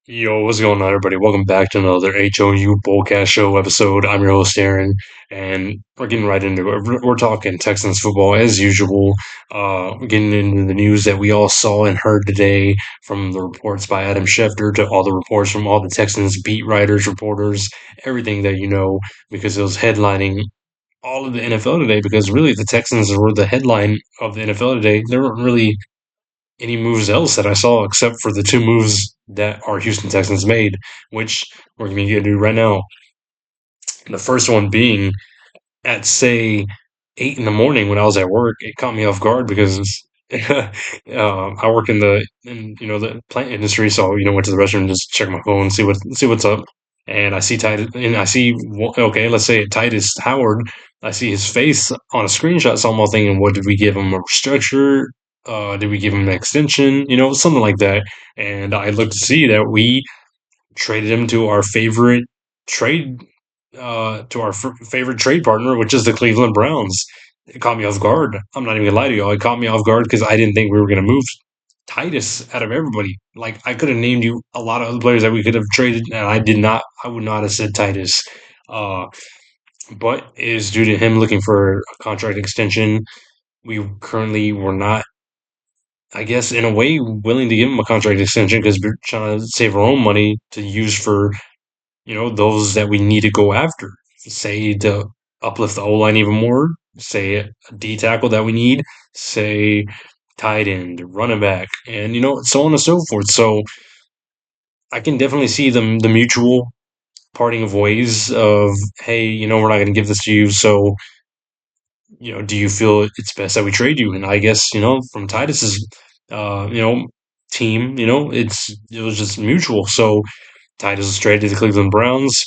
Yo, what's going on, everybody? Welcome back to another HOU Bull Cast show episode. I'm your host, Aaron, and we're getting right into it. We're talking Texans football as usual. We're getting into the news that we all saw and heard today, from the reports by Adam Schefter to all the reports from all the Texans beat writers, reporters, everything that you know, because it was headlining all of the NFL today. Because really, the Texans were the headline of the NFL today. There weren't really any moves else that I saw except for the two moves that our Houston Texans made, which we're going to get into right now. The first one being at, say, 8 in the morning when I was at work. It caught me off guard because I work in the plant industry, so went to the restroom and just check my phone, see what's up. And I see Titus, and I see, okay, let's say Tytus Howard. I see his face on a screenshot, so I'm all thinking, what did we give him, a restructure? Did we give him an extension? Something like that. And I looked to see that we traded him to our favorite trade favorite trade partner, which is the Cleveland Browns. It caught me off guard. I'm not even gonna lie to y'all. It caught me off guard because I didn't think we were gonna move Titus out of everybody. Like, I could have named you a lot of other players that we could have traded, and I did not. I would not have said Titus. Uh, but it is due to him looking for a contract extension. We currently were not, I guess, in a way, willing to give him a contract extension because we're trying to save our own money to use for those that we need to go after. Say, to uplift the O line even more. Say a D tackle that we need. Say tight end, running back, and so on and so forth. So I can definitely see the mutual parting of ways of, hey, we're not going to give this to you. So do you feel it's best that we trade you? And I guess from Titus's uh, you know team, it was just mutual. So Titus was traded to the Cleveland Browns.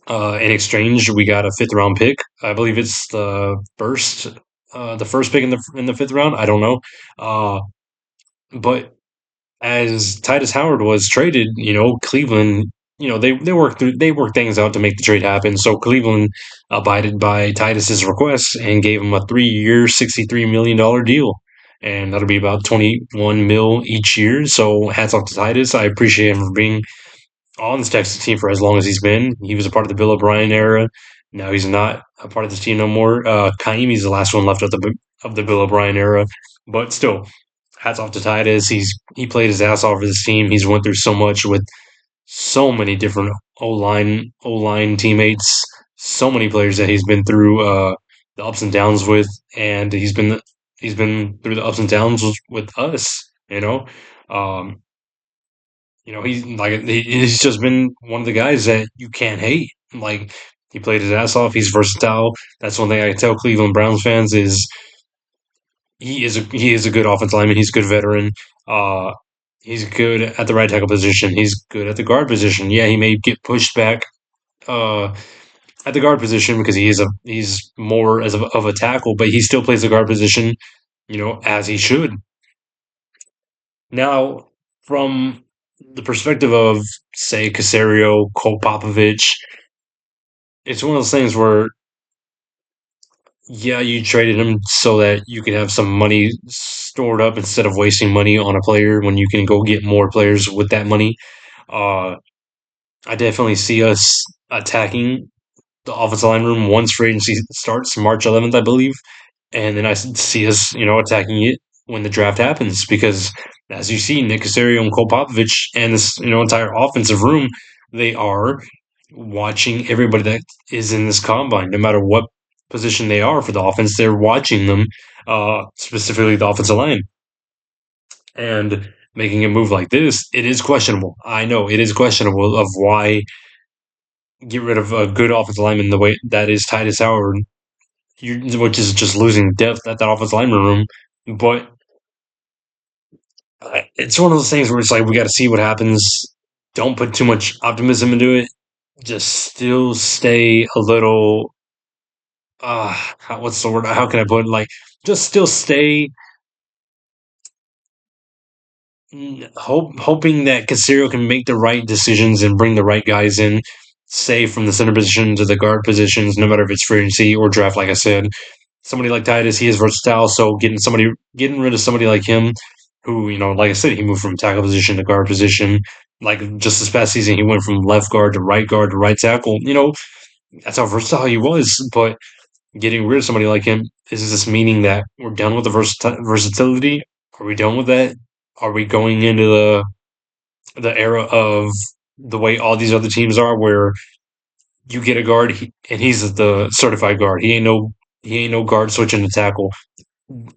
In exchange, we got a fifth round pick. I believe it's the first pick in the fifth round. I don't know, but as Tytus Howard was traded, Cleveland, they worked things out to make the trade happen. So Cleveland abided by Titus's request and gave him a 3 year, $63 million deal. And that'll be about 21 mil each year. So hats off to Titus. I appreciate him for being on this Texas team for as long as he's been. He was a part of the Bill O'Brien era. Now he's not a part of this team no more. Kaimi's the last one left of the Bill O'Brien era, but still, hats off to Titus. He played his ass off for this team. He's went through so much with so many different O line teammates, so many players that he's been through the ups and downs with, and he's been through the ups and downs with us. Um, he's just been one of the guys that you can't hate. Like, he played his ass off. He's versatile. That's one thing I tell Cleveland Browns fans is he is a good offensive lineman. He's a good veteran. Uh, he's good at the right tackle position. He's good at the guard position. Yeah, he may get pushed back uh, at the guard position because he's more of a tackle, but he still plays the guard position, as he should. Now, from the perspective of, say, Casario, Cole Popovich, it's one of those things where, yeah, you traded him so that you can have some money stored up instead of wasting money on a player when you can go get more players with that money. Uh, I definitely see us attacking the offensive line room once free agency starts, March 11th, I believe. And then I see us, attacking it when the draft happens because, as you see, Nick Casario and Cole Popovich and this, entire offensive room, they are watching everybody that is in this combine, no matter what position they are for the offense. They're watching them, specifically the offensive line, and making a move like this. It is questionable. I know it is questionable of why get rid of a good offensive lineman the way that is Tytus Howard, which is just losing depth at that offensive lineman room. But it's one of those things where it's like we got to see what happens. Don't put too much optimism into it. Just still stay a little. What's the word? How can I put it? Like, just still stay. Hoping that Casario can make the right decisions and bring the right guys in, say from the center position to the guard positions, no matter if it's free agency or draft. Like I said, somebody like Titus, he is versatile. So getting rid of somebody like him who, like I said, he moved from tackle position to guard position. Like just this past season, he went from left guard to right tackle. That's how versatile he was. But getting rid of somebody like him, is this meaning that we're done with the versatility? Are we done with that? Are we going into the era of the way all these other teams are, where you get a guard and he's the certified guard. He ain't no guard switching to tackle.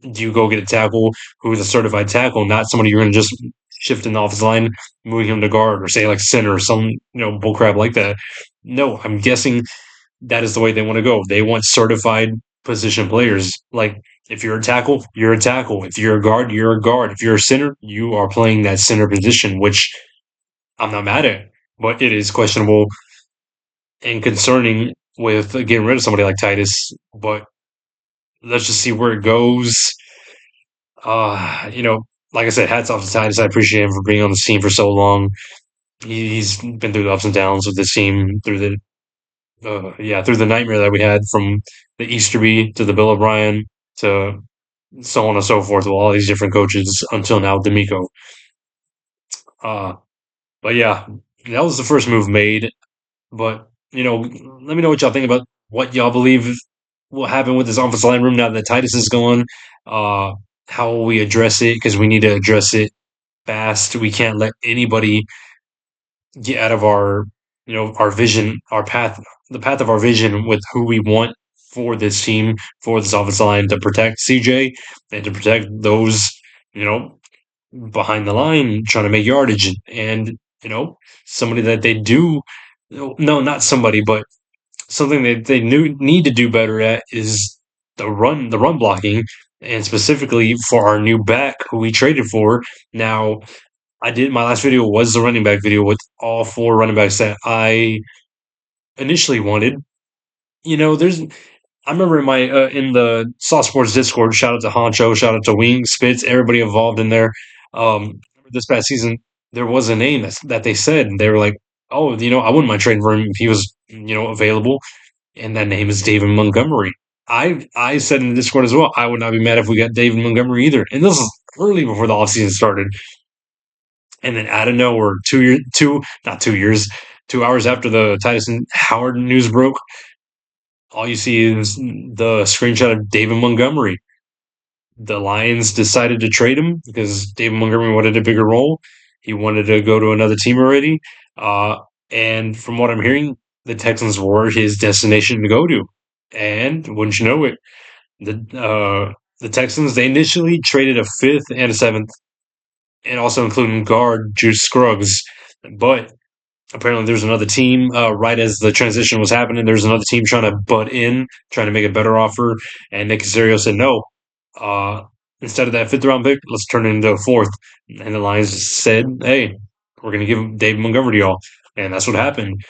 You go get a tackle who's a certified tackle, not somebody you're going to just shift in the offensive line, moving him to guard or say like center or some bullcrap like that. No, I'm guessing that is the way they want to go. They want certified position players. Like if you're a tackle, you're a tackle. If you're a guard, you're a guard. If you're a center, you are playing that center position, which I'm not mad at, but it is questionable and concerning with getting rid of somebody like Tytus. But let's just see where it goes. Like I said, hats off to Titus. I appreciate him for being on the team for so long. He's been through the ups and downs with this team through the nightmare that we had from the Easterby to the Bill O'Brien to so on and so forth with all these different coaches until now, D'Amico. Uh, but yeah, that was the first move made. But let me know what y'all think about what y'all believe will happen with this offensive line room now that Titus is gone. Uh, how will we address it? Because we need to address it fast. We can't let anybody get out of our vision, our path, the path of our vision with who we want for this team, for this offensive line to protect CJ and to protect those, you know, behind the line trying to make yardage and, somebody that they do. No, not somebody, but something that they need to do better at is the run blocking, and specifically for our new back who we traded for. Now, I did my last video was the running back video with all four running backs that I initially wanted. There's I remember in the Soft Sports Discord. Shout out to Honcho, shout out to Wing Spitz, everybody involved in there. This past season, there was a name that they said, and they were like, "Oh, I wouldn't mind trading for him if he was, available." And that name is David Montgomery. I said in the Discord as well, I would not be mad if we got David Montgomery either. And this is early before the offseason started. And then out of nowhere, 2 years, not 2 years, 2 hours after the Tytus Howard news broke, all you see is the screenshot of David Montgomery. The Lions decided to trade him because David Montgomery wanted a bigger role. He wanted to go to another team already. Uh, and from what I'm hearing, the Texans were his destination to go to. And wouldn't you know it, the Texans, they initially traded a fifth and a seventh, and also including guard Juice Scruggs. But apparently there's another team, right as the transition was happening, there's another team trying to butt in, trying to make a better offer. And Nick Casario said, no, uh, instead of that fifth round pick, let's turn it into a fourth. And the Lions said, hey, we're going to give Dave Montgomery to y'all. And that's what happened.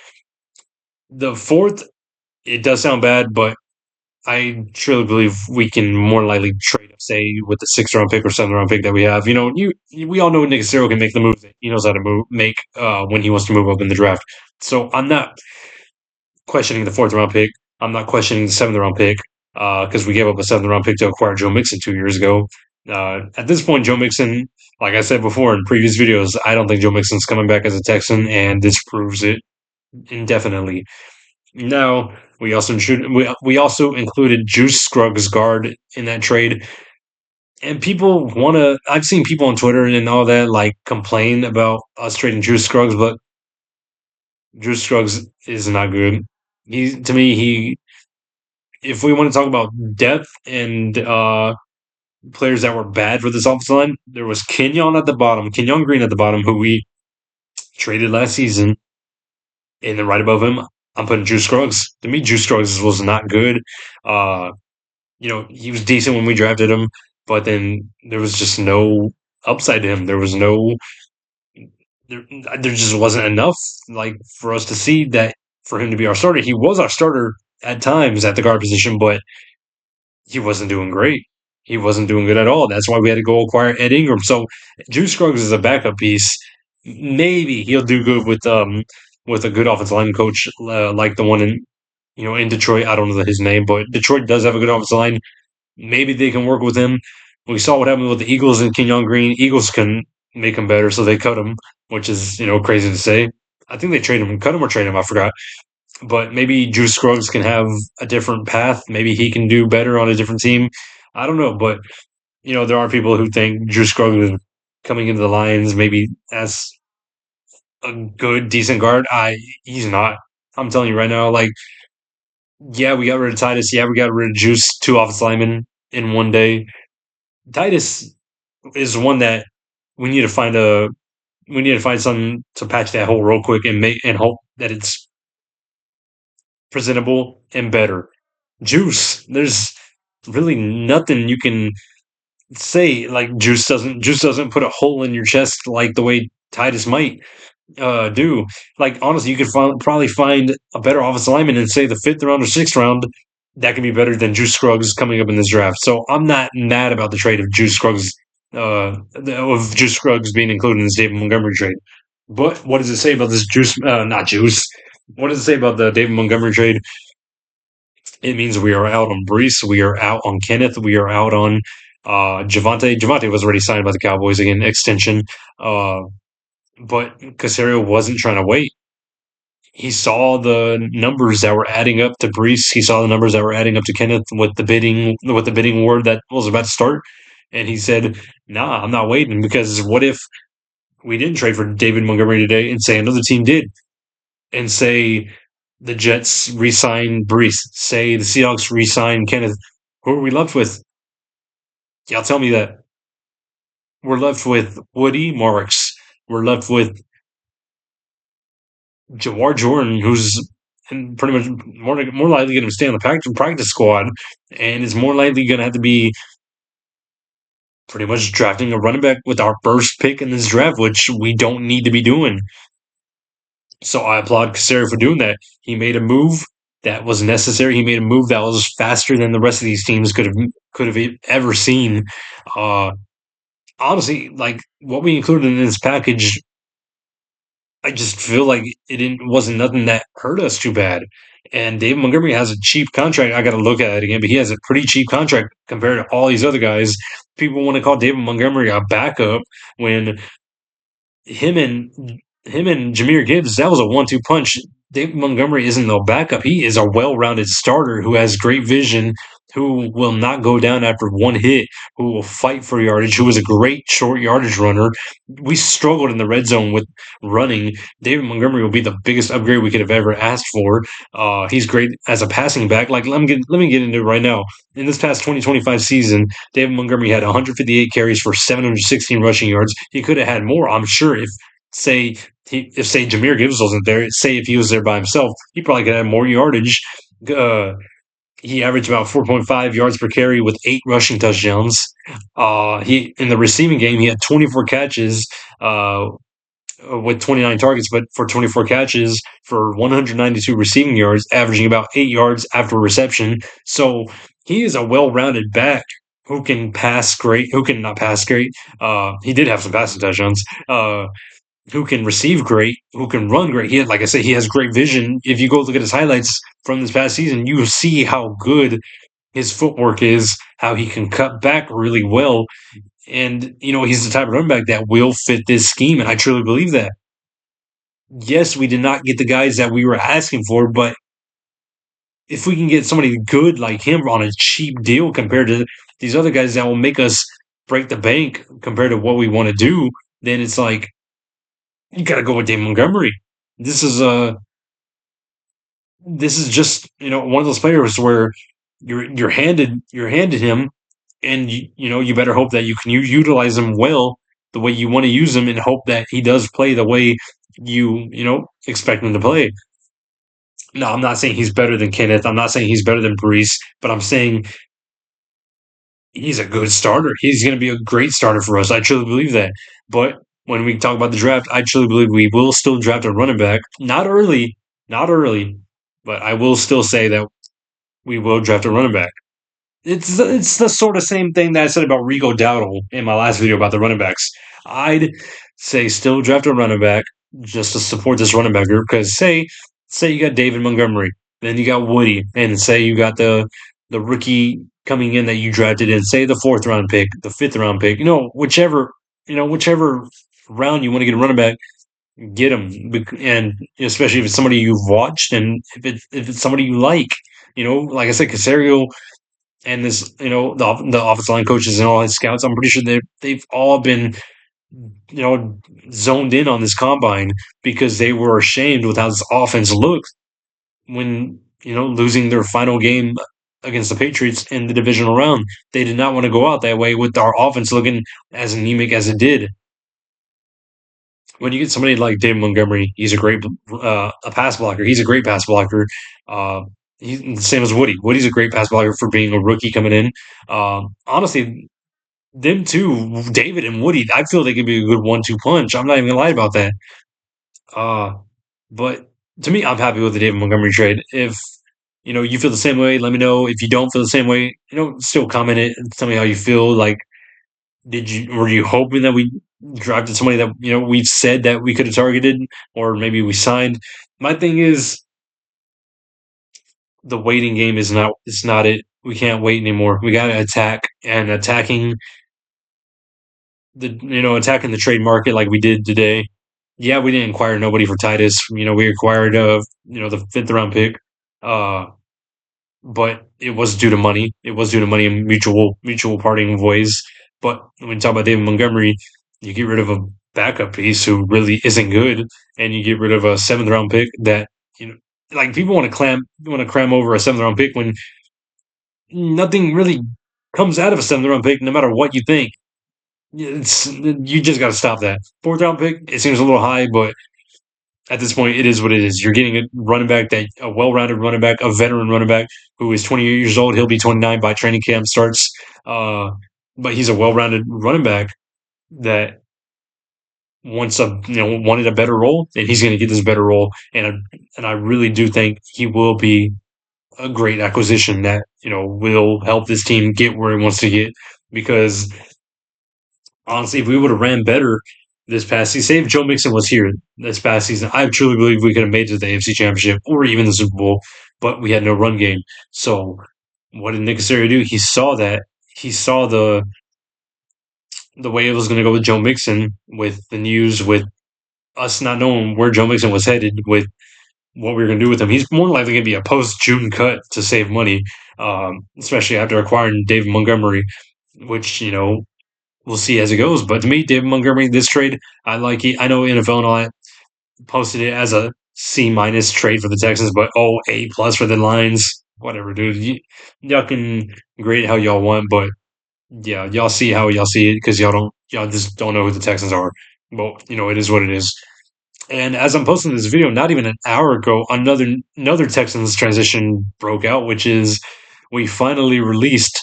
The fourth, it does sound bad, but I truly believe we can more likely trade up, say, with the sixth round pick or seventh round pick that we have. We all know Nick Casario can make the moves. He knows how to make when he wants to move up in the draft. So I'm not questioning the fourth round pick. I'm not questioning the seventh round pick because we gave up a seventh round pick to acquire Joe Mixon 2 years ago. At this point, Joe Mixon, like I said before in previous videos, I don't think Joe Mixon's coming back as a Texan, and this proves it indefinitely. Now, we also included Juice Scruggs guard in that trade. And people want to, I've seen people on Twitter and all that like complain about us trading Juice Scruggs, but Juice Scruggs is not good. To me, if we want to talk about depth and players that were bad for this offensive line, there was Kenyon Green at the bottom, who we traded last season. And then right above him, I'm putting Juice Scruggs. To me, Juice Scruggs was not good. Uh, he was decent when we drafted him, but then there was just no upside to him. There just wasn't enough like for us to see that for him to be our starter. He was our starter at times at the guard position, but he wasn't doing great. He wasn't doing good at all. That's why we had to go acquire Ed Ingram. So Juice Scruggs is a backup piece. Maybe he'll do good with a good offensive line coach like the one in Detroit. I don't know his name, but Detroit does have a good offensive line. Maybe they can work with him. We saw what happened with the Eagles and Kenyon Green. Eagles couldn't make him better, so they cut him, which is crazy to say. I think they traded him, cut him or trade him. I forgot. But maybe Drew Scruggs can have a different path. Maybe he can do better on a different team. I don't know, but there are people who think Drew Scruggs is coming into the Lions maybe as a good, decent guard. He's not. I'm telling you right now, like, yeah, we got rid of Tytus. Yeah, we got rid of Juice, two offensive linemen in one day. Tytus is one that we need to find a we need to find something to patch that hole real quick and make and hope that it's presentable and better. Juice, there's really nothing you can say like Juice doesn't put a hole in your chest like the way Titus might do. Like honestly, you could probably find a better offensive lineman in say the fifth round or sixth round that could be better than Juice Scruggs coming up in this draft. So I'm not mad about the trade of Juice Scruggs being included in this David Montgomery trade. But what does it say about this Juice? Not Juice. What does it say about the David Montgomery trade? It means we are out on Brees, we are out on Kenneth, we are out on Javante. Javante was already signed by the Cowboys again, extension. Uh, but Casario wasn't trying to wait. He saw the numbers that were adding up to Brees. He saw the numbers that were adding up to Kenneth with the bidding war that was about to start, and he said, "Nah, I'm not waiting because what if we didn't trade for David Montgomery today and say another team did, and say the Jets re-sign Brees, say the Seahawks re-sign Kenneth, who are we left with? Y'all tell me that. We're left with Woody Marks. We're left with Jawar Jordan, who's pretty much more likely going to stay on the practice squad, and is more likely going to have to be pretty much drafting a running back with our first pick in this draft, which we don't need to be doing. So I applaud Casario for doing that. He made a move that was necessary. He made a move that was faster than the rest of these teams could have ever seen. Uh, Honestly, like what we included in this package, I just feel like wasn't nothing that hurt us too bad. And David Montgomery has a cheap contract. I got to look at it again, but he has a pretty cheap contract compared to all these other guys. People want to call David Montgomery a backup when him and him and Jameer Gibbs, that was a 1-2 punch. David Montgomery isn't no backup. He is a well-rounded starter who has great vision, who will not go down after one hit, who will fight for yardage, who is a great short yardage runner. We struggled in the red zone with running. David Montgomery will be the biggest upgrade we could have ever asked for. He's great as a passing back. Like let me get into it right now. In this past 2025 season, David Montgomery had 158 carries for 716 rushing yards. He could have had more, I'm sure, say if Jameer Gibbs wasn't there, say if he was there by himself, he probably could have more yardage. Uh, he averaged about 4.5 yards per carry with 8 rushing touchdowns. He in the receiving game he had 24 catches with 29 targets, but for 24 catches for 192 receiving yards, averaging about 8 yards after reception. So he is a well-rounded back who can pass great, who can not pass great. He did have some passing touchdowns. Who can receive great, who can run great. Like I said, he has great vision. If you go look at his highlights from this past season, you see how good his footwork is, how he can cut back really well. And, he's the type of running back that will fit this scheme. And I truly believe that. Yes, we did not get the guys that we were asking for, but if we can get somebody good like him on a cheap deal compared to these other guys that will make us break the bank compared to what we want to do, then it's like, you got to go with Dave Montgomery. This is just one of those players where you're handed him, and you better hope that you can utilize him well the way you want to use him, and hope that he does play the way you expect him to play. No, I'm not saying he's better than Kenneth. I'm not saying he's better than Brees, but I'm saying he's a good starter. He's going to be a great starter for us. I truly believe that. But when we talk about the draft, I truly believe we will still draft a running back. Not early, but I will still say that we will draft a running back. It's the sort of same thing that I said about Rico Dowdle in my last video about the running backs. I'd say still draft a running back just to support this running back group because say you got David Montgomery, then you got Woody, and say you got the rookie coming in that you drafted in, say the fourth round pick, the fifth round pick, whichever round you want to get a running back, get him, and especially if it's somebody you've watched and if it's somebody you like, like I said, Casario and this, the offensive line coaches and all his scouts. I'm pretty sure they've all been, zoned in on this combine because they were ashamed with how this offense looked when losing their final game against the Patriots in the divisional round. They did not want to go out that way with our offense looking as anemic as it did. When you get somebody like David Montgomery, he's a great a pass blocker. He's a great pass blocker. Uh, he's the same as Woody. Woody's a great pass blocker for being a rookie coming in. Honestly, them two, David and Woody, I feel they could be a good 1-2 punch. I'm not even gonna lie about that. Uh, but to me, I'm happy with the David Montgomery trade. If you feel the same way, let me know. If you don't feel the same way, still comment it and tell me how you feel. Like, were you hoping that we drafted somebody that we've said that we could have targeted, or maybe we signed? My thing is the waiting game is not it. We can't wait anymore. We got to attack, and attacking the trade market like we did today. Yeah, we didn't acquire nobody for Tytus. We acquired the fifth round pick. Uh but it was due to money. It was due to money and mutual parting of ways. But when you talk about David Montgomery, you get rid of a backup piece who really isn't good, and you get rid of a seventh round pick that you know, like people want to cram over a seventh round pick when nothing really comes out of a seventh round pick, no matter what you think. You just got to stop that. Fourth round pick, it seems a little high, but at this point, it is what it is. You're getting a well-rounded running back, a veteran running back who is 28 years old. He'll be 29 by training camp starts. Uh, but he's a well-rounded running back that wanted a better role, and he's going to get this better role. And I really do think he will be a great acquisition that will help this team get where it wants to get. Because honestly, if we would have ran better this past season, say if Joe Mixon was here this past season, I truly believe we could have made it to the AFC Championship or even the Super Bowl, but we had no run game. So what did Nick Casario do? He saw that. He saw the way it was going to go with Joe Mixon, with the news, with us not knowing where Joe Mixon was headed, with what we were going to do with him. He's more likely going to be a post June cut to save money, especially after acquiring David Montgomery, which we'll see as it goes. But to me, David Montgomery, this trade, I like it. I know NFL and all that posted it as a C- trade for the Texans, but A+ for the Lions. Whatever, dude. Y'all can grade it how y'all want, but yeah, y'all see how y'all see it because y'all just don't know who the Texans are. But it is what it is. And as I'm posting this video, not even an hour ago, another Texans transition broke out, which is we finally released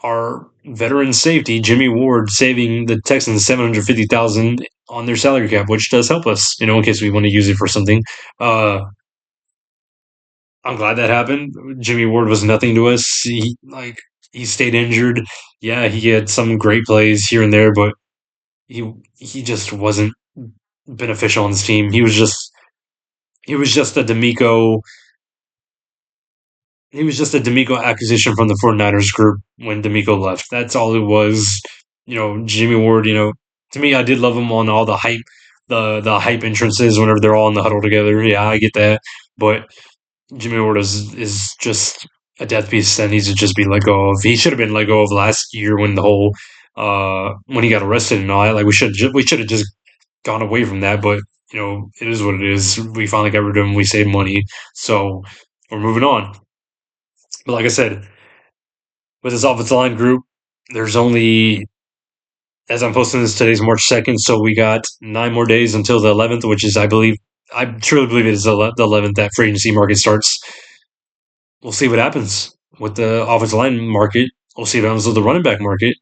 our veteran safety, Jimmy Ward, saving the Texans 750,000 on their salary cap, which does help us, in case we want to use it for something. I'm glad that happened. Jimmy Ward was nothing to us. He stayed injured. Yeah, he had some great plays here and there, but he just wasn't beneficial on this team. He was just a D'Amico He was just a D'Amico acquisition from the 49ers group when D'Amico left. That's all it was. Jimmy Ward, to me, I did love him on all the hype entrances whenever they're all in the huddle together. Yeah, I get that. But Jimmy Ward is just a death piece that needs to just be let go of. He should have been let go of last year when when he got arrested and all that. Like we should have just gone away from that, but it is what it is. We finally got rid of him. We saved money. So we're moving on. But like I said, with this offensive line group, there's only, as I'm posting this, today's March 2nd, so we got 9 more days until the 11th, which is, I truly believe it is the 11th that free agency market starts. We'll see what happens with the offensive line market. We'll see what happens with the running back market.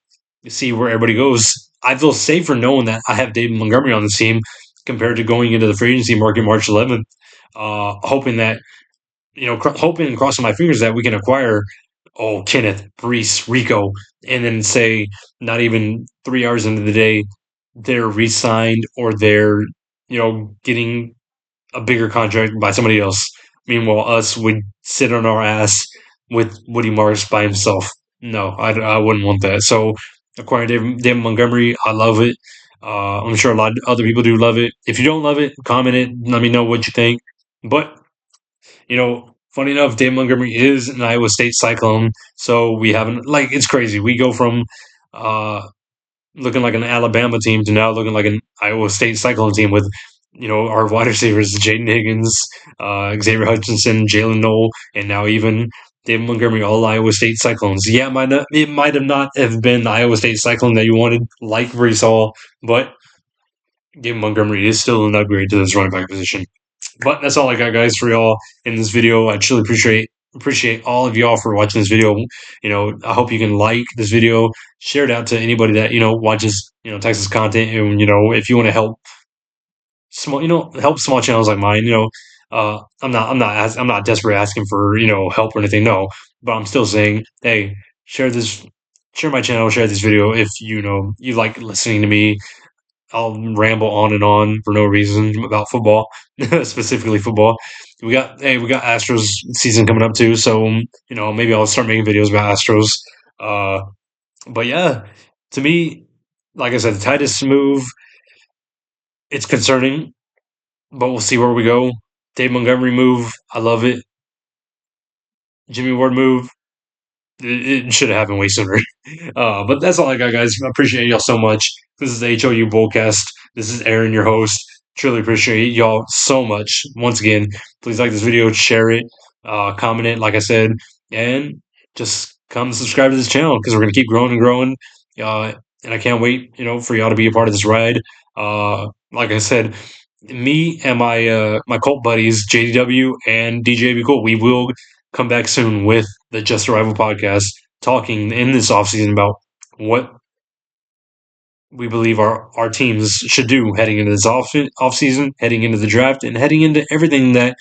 See where everybody goes. I feel safer knowing that I have David Montgomery on the team compared to going into the free agency market March 11th, hoping that hoping and crossing my fingers that we can acquire, Kenneth, Brees, Rico, and then say not even 3 hours into the day, they're re-signed or they're, getting a bigger contract by somebody else. Meanwhile, us would sit on our ass with Woody Morris by himself. No, I wouldn't want that. So acquiring David Montgomery, I love it. I'm sure a lot of other people do love it. If you don't love it, comment it. Let me know what you think. But funny enough, David Montgomery is an Iowa State Cyclone, so we haven't like it's crazy. We go from uh, looking like an Alabama team to now looking like an Iowa State Cyclone team with our wide receivers Jaden Higgins, Xavier Hutchinson, Jalen Noel, and now even David Montgomery, all Iowa State Cyclones. Yeah, it might have not have been the Iowa State Cyclone that you wanted, like Brees Hall, but David Montgomery is still an upgrade to this running back position. But that's all I got, guys, for y'all in this video. I truly appreciate all of y'all for watching this video. I hope you can like this video, share it out to anybody that watches Texas content, and if you want to help small help small channels like mine. I'm not desperate asking for help or anything. No, but I'm still saying, hey, share this, share my channel, share this video if you like listening to me. I'll ramble on and on for no reason about football, specifically football. We got Astros season coming up too, so maybe I'll start making videos about Astros. Uh, but yeah, to me, like I said, the Titus move, it's concerning, but we'll see where we go. Dave Montgomery move, I love it. Jimmy Ward move, it should have happened way sooner. But that's all I got, guys. I appreciate y'all so much. This is the HOU Bull Cast. This is Aaron, your host. Truly appreciate y'all so much. Once again, please like this video, share it, comment it, like I said, and just come subscribe to this channel because we're gonna keep growing and growing. And I can't wait, for y'all to be a part of this ride. Like I said, me and my cult buddies JDW and DJ Be Cool, we will come back soon with the Just Arrival podcast, talking in this offseason about what we believe our teams should do heading into this offseason, heading into the draft, and heading into everything that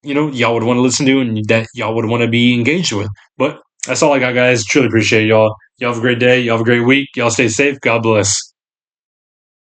y'all would want to listen to and that y'all would want to be engaged with. But that's all I got, guys. Truly appreciate y'all. Y'all have a great day. Y'all have a great week. Y'all stay safe. God bless.